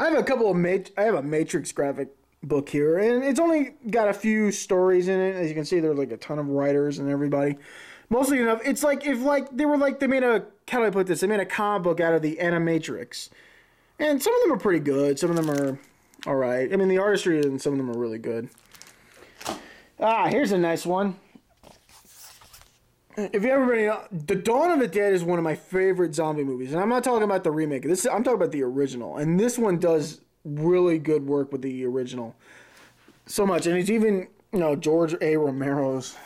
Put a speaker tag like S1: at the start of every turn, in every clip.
S1: I have a couple of I have a Matrix graphic book here, and it's only got a few stories in it. As you can see, there's like a ton of writers and everybody. Mostly enough, it's like if like they made a, how do I put this? They made a comic book out of the Animatrix, and some of them are pretty good. Some of them are all right. I mean, the artistry and some of them are really good. Here's a nice one. If you ever been, The Dawn of the Dead is one of my favorite zombie movies, and I'm not talking about the remake. I'm talking about the original, and this one does really good work with the original. So much, and it's even George A. Romero's,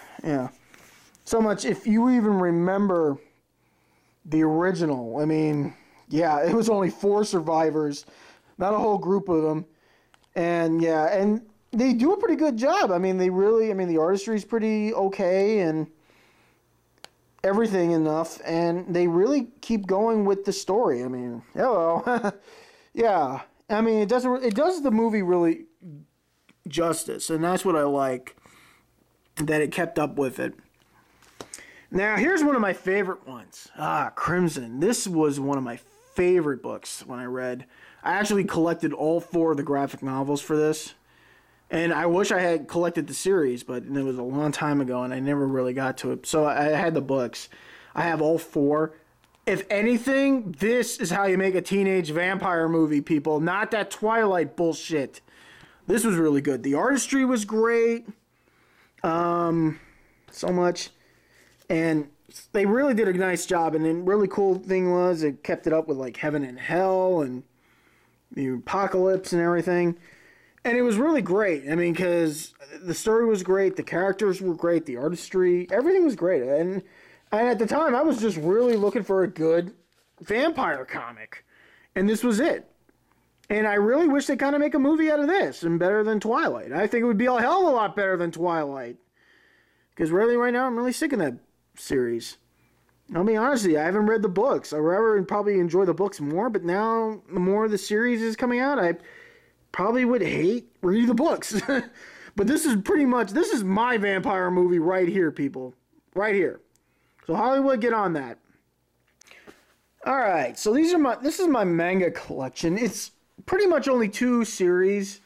S1: so much. If you even remember the original, I mean, it was only 4 survivors, not a whole group of them, and they do a pretty good job. I mean, the artistry is pretty okay, and everything enough, and they really keep going with the story. I mean, hello. Yeah. I mean, it does the movie really justice, and that's what I like, that it kept up with it. Now, here's one of my favorite ones. Crimson. This was one of my favorite books when I read. I actually collected all 4 of the graphic novels for this. And I wish I had collected the series, but it was a long time ago, and I never really got to it. So I had the books. I have all 4. If anything, this is how you make a teenage vampire movie, people. Not that Twilight bullshit. This was really good. The artistry was great. So much. And they really did a nice job. And the really cool thing was it kept it up with like Heaven and Hell and the Apocalypse and everything. And it was really great. I mean, because the story was great, the characters were great, the artistry, everything was great. And at the time, I was just really looking for a good vampire comic. And this was it. And I really wish they kind of make a movie out of this, and better than Twilight. I think it would be a hell of a lot better than Twilight. Because really, right now, I'm really sick of that series. I'll be honest with you, I haven't read the books. I would probably enjoy the books more, but now, the more the series is coming out, I probably would hate reading the books. But this is my vampire movie right here, people. Right here. So Hollywood, get on that. Alright, so this is my manga collection. It's pretty much only 2 series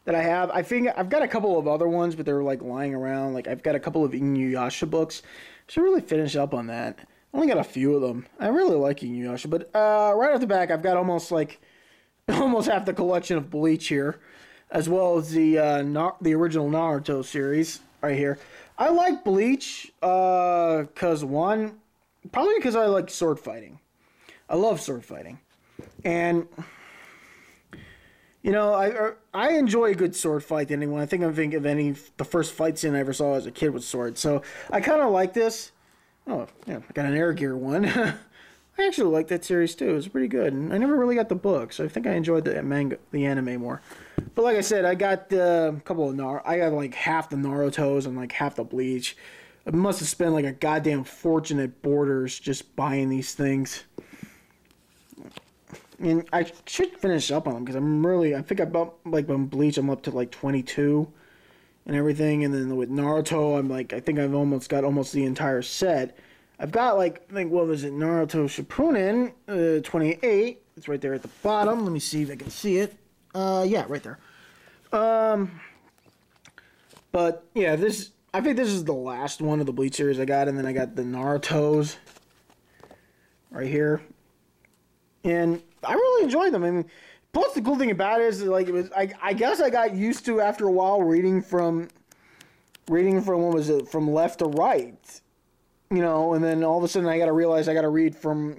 S1: that I have. I think I've got a couple of other ones, but they're like lying around. Like I've got a couple of Inuyasha books. Should really finish up on that. I only got a few of them. I really like Inuyasha, but right off the back, I've got almost half the collection of Bleach here, as well as the original Naruto series right here. I like Bleach probably because I like sword fighting. I love sword fighting, and I enjoy a good sword fight. Anyone, I think of the first fight scene I ever saw as a kid with swords. So I kind of like this. Oh yeah, I got an Air Gear one. I actually like that series too. It was pretty good. And I never really got the book, so I think I enjoyed the anime more. But like I said, I got a couple of I got like half the Naruto's and like half the Bleach. I must have spent like a goddamn fortune at Borders just buying these things. And I should finish up on them because I think I bought like on Bleach I'm up to like 22 and everything, and then with Naruto I think I've almost got the entire set. I've got what was it, Naruto Shippuden 28. It's right there at the bottom. Let me see if I can see it. Yeah, right there. But yeah, I think this is the last one of the Bleach series I got, and then I got the Naruto's right here. And I really enjoyed them. I mean, plus the cool thing about it is I guess I got used to after a while reading from what was it, from left to right. And then all of a sudden I got to realize I got to read from,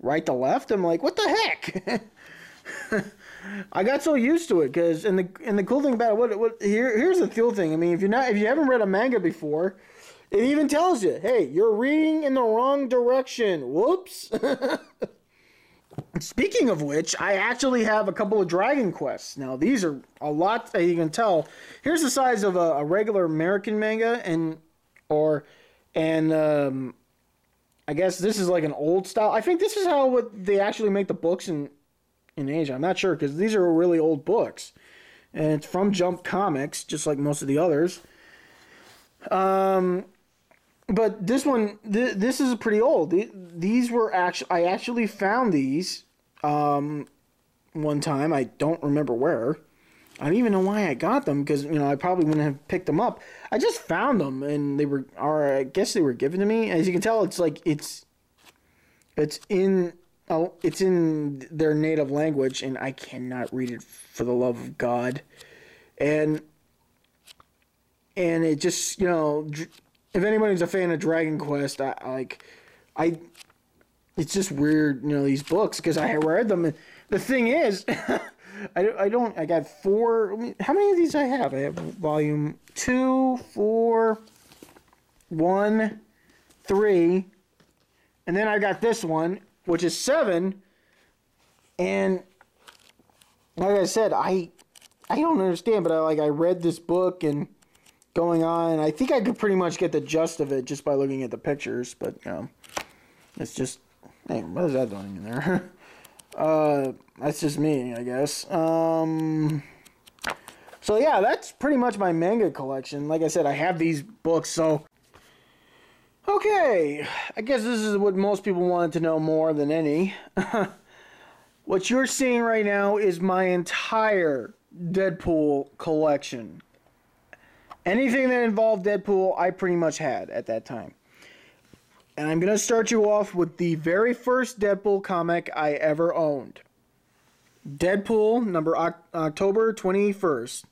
S1: right to left. I'm like, what the heck? I got so used to it because, and the cool thing about it, here's the cool thing. I mean, if you haven't read a manga before, it even tells you, hey, you're reading in the wrong direction. Whoops. Speaking of which, I actually have a couple of Dragon Quests. Now, these are a lot, as you can tell. Here's the size of a regular American manga, and I guess this is like an old style. I think this is how they actually make the books in Asia. I'm not sure, because these are really old books. And it's from Jump Comics, just like most of the others. But this one, this is pretty old. These were I actually found these. one time. I don't remember where. I don't even know why I got them because, I probably wouldn't have picked them up. I just found them and I guess they were given to me. As you can tell, it's like it's in their native language and I cannot read it for the love of God. And it just, if anybody's a fan of Dragon Quest, it's just weird, these books because I read them. And the thing is, I got 4. How many of these I have? I have volume 2, 4, 1, 3, and then I got this one, which is 7. And like I said, I don't understand, but I read this book and going on. I think I could pretty much get the gist of it just by looking at the pictures, but it's just, hey, what is that doing in there? That's just me, I guess. So yeah, that's pretty much my manga collection. Like I said, I have these books, so okay. I guess this is what most people wanted to know more than any. What you're seeing right now is my entire Deadpool collection. Anything that involved Deadpool, I pretty much had at that time. And I'm going to start you off with the very first Deadpool comic I ever owned. Deadpool, October 21st.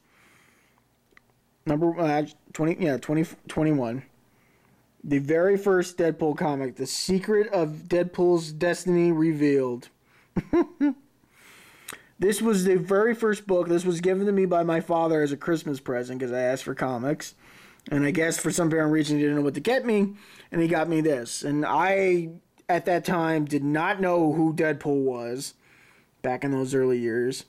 S1: 2021. The very first Deadpool comic, The Secret of Deadpool's Destiny Revealed. This was the very first book. This was given to me by my father as a Christmas present because I asked for comics. And I guess for some apparent reason he didn't know what to get me. And he got me this. And I, at that time, did not know who Deadpool was back in those early years.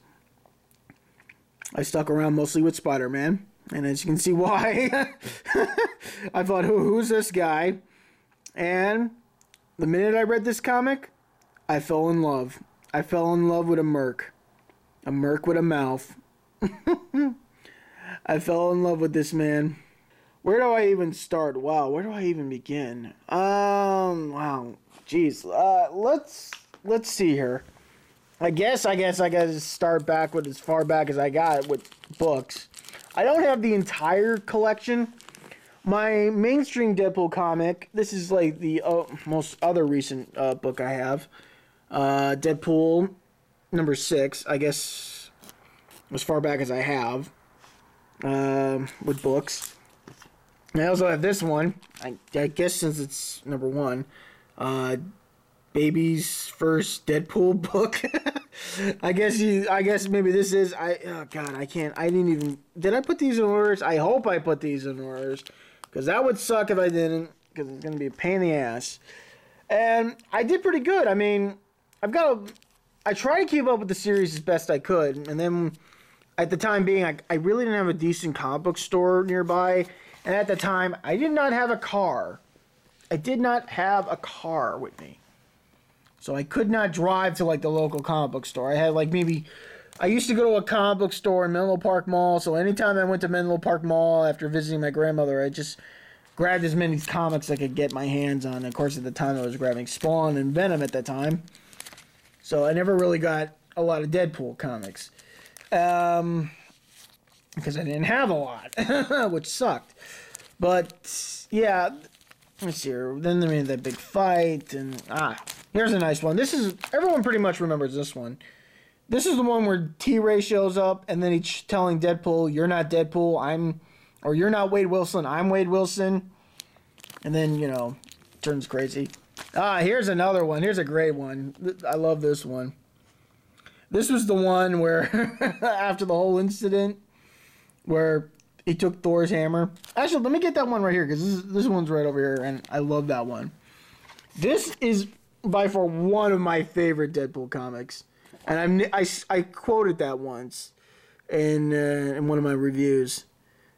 S1: I stuck around mostly with Spider-Man. And as you can see why. I thought, who's this guy? And the minute I read this comic, I fell in love. I fell in love with a merc. A merc with a mouth. I fell in love with this man. Where do I even start? Wow, where do I even begin? Wow, jeez. Let's see here. I guess I gotta start back with as far back as I got with books. I don't have the entire collection. My mainstream Deadpool comic. This is like the most other recent book I have. Deadpool number 6. I guess as far back as I have with books. I also have this one. I guess since it's number 1, baby's first Deadpool book. I guess maybe this is. Oh God, I can't. I didn't even. Did I put these in orders? I hope I put these in orders, because that would suck if I didn't. Because it's gonna be a pain in the ass. And I did pretty good. I mean, I try to keep up with the series as best I could, and then at the time being, I really didn't have a decent comic book store nearby. And at the time, I did not have a car. I did not have a car with me. So I could not drive to like the local comic book store. I had like I used to go to a comic book store in Menlo Park Mall. So anytime I went to Menlo Park Mall after visiting my grandmother, I just grabbed as many comics I could get my hands on. And of course, at the time, I was grabbing Spawn and Venom at that time. So I never really got a lot of Deadpool comics. Because I didn't have a lot, which sucked. But, yeah, let's see here. Then they made that big fight, and, here's a nice one. Everyone pretty much remembers this one. This is the one where T-Ray shows up, and then he's telling Deadpool, you're not Deadpool, or you're not Wade Wilson, I'm Wade Wilson. And then, turns crazy. Here's another one. Here's a great one. I love this one. This was the one where, after the whole incident, where he took Thor's hammer. Actually, let me get that one right here, because this one's right over here, and I love that one. This is by far one of my favorite Deadpool comics, and I quoted that once in one of my reviews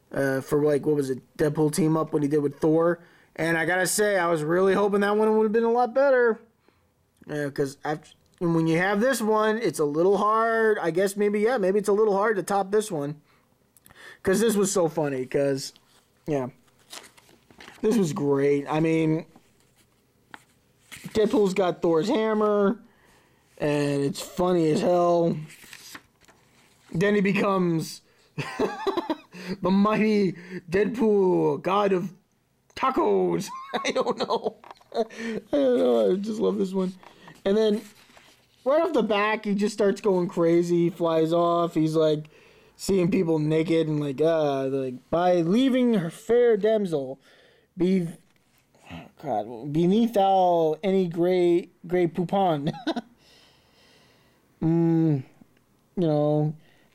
S1: for like, what was it, Deadpool team up when he did with Thor, and I gotta say, I was really hoping that one would have been a lot better, because when you have this one, it's a little hard. I guess maybe it's a little hard to top this one. Because this was so funny, this was great. I mean, Deadpool's got Thor's hammer, and it's funny as hell. Then he becomes the mighty Deadpool, god of tacos. I don't know. I just love this one. And then right off the back, he just starts going crazy. He flies off. He's like seeing people naked and like by leaving her fair damsel, beneath thou any gray poupon.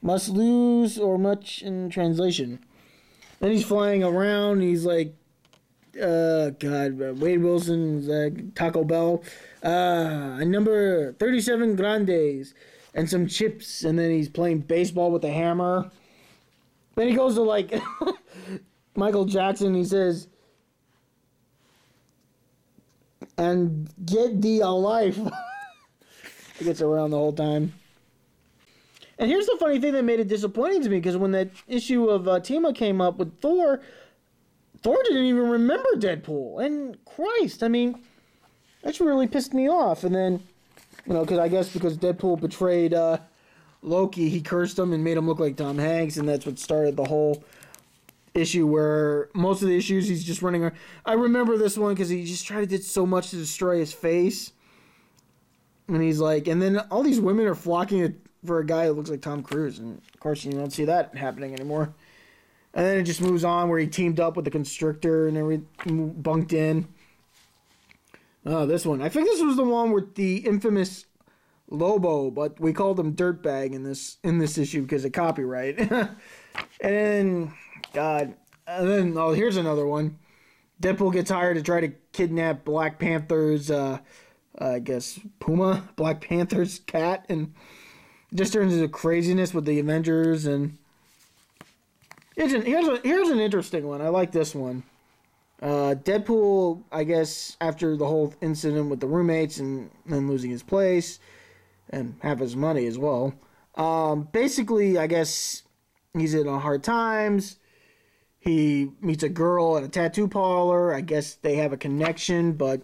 S1: Must lose or much in translation. Then he's flying around. He's like, Wade Wilson's Taco Bell. A number 37 grandes and some chips. And then he's playing baseball with a hammer. Then he goes to like Michael Jackson. He says, and get thee a life. He gets around the whole time. And here's the funny thing that made it disappointing to me, because when that issue of Tima came up with Thor didn't even remember Deadpool. And Christ, I mean, that's really pissed me off. And then, because Deadpool betrayed Loki, he cursed him and made him look like Tom Hanks, and that's what started the whole issue where most of the issues he's just running around. I remember this one because he just tried to do so much to destroy his face. And he's like, and then all these women are flocking for a guy that looks like Tom Cruise, and of course you don't see that happening anymore. And then it just moves on where he teamed up with the Constrictor and everything, bunked in. Oh, this one. I think this was the one with the infamous Lobo, but we called him Dirtbag in this issue because of copyright. And then, here's another one. Deadpool gets hired to try to kidnap Black Panther's, Puma, Black Panther's cat, and just turns into craziness with the Avengers. And here's an interesting one. I like this one. Deadpool, I guess, after the whole incident with the roommates and then losing his place and half his money as well. Basically, I guess he's in hard times. He meets a girl at a tattoo parlor. I guess they have a connection, but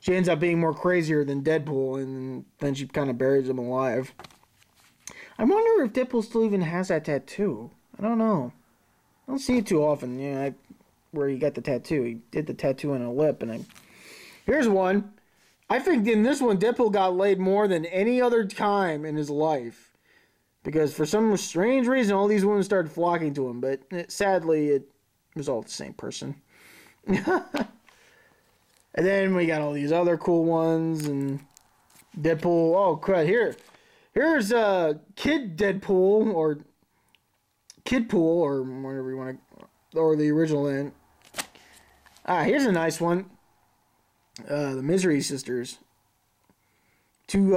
S1: she ends up being more crazier than Deadpool, and then she kind of buries him alive. I wonder if Deadpool still even has that tattoo. I don't know. I don't see it too often. Where he got the tattoo. He did the tattoo on a lip, here's one. I think in this one, Deadpool got laid more than any other time in his life, because for some strange reason, all these women started flocking to him. But sadly, it was all the same person. And then we got all these other cool ones, and Deadpool. Oh, crud! Here's Kid Deadpool, or Kidpool, or whatever you want to, or the original name. Here's a nice one. The Misery Sisters. Two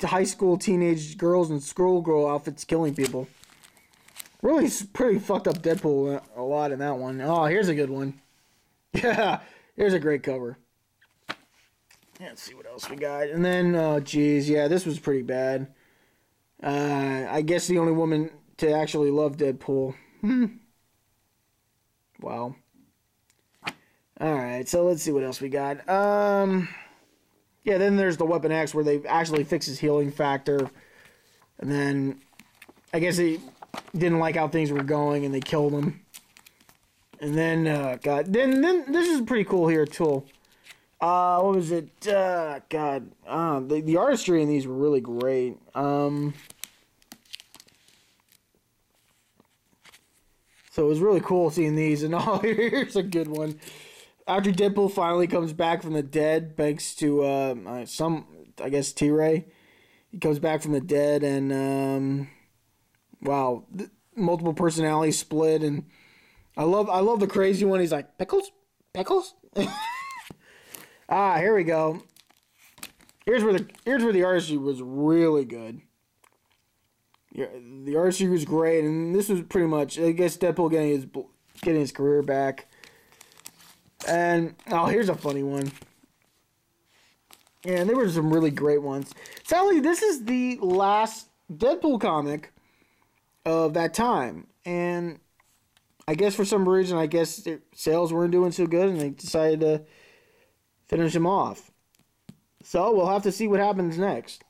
S1: high school teenage girls in schoolgirl outfits killing people. Really pretty fucked up Deadpool a lot in that one. Oh, here's a good one. Yeah, here's a great cover. Let's see what else we got. And then, this was pretty bad. I guess the only woman to actually love Deadpool. Wow. Alright, so let's see what else we got. Then there's the Weapon X where they actually fix his healing factor. And then, I guess he didn't like how things were going and they killed him. And then, then this is pretty cool here, too. What was it? The artistry in these were really great. So it was really cool seeing these. And here's a good one. After Deadpool finally comes back from the dead, thanks to T-Ray, he comes back from the dead, and multiple personalities split, and I love the crazy one. He's like, pickles. Here we go. Here's where the artistry was really good. Yeah, the artistry was great, and this was pretty much, I guess, Deadpool getting his career back. And here's a funny one. Yeah, there were some really great ones. Sadly, this is the last Deadpool comic of that time, and I guess for some reason, their sales weren't doing so good, and they decided to finish him off. So we'll have to see what happens next.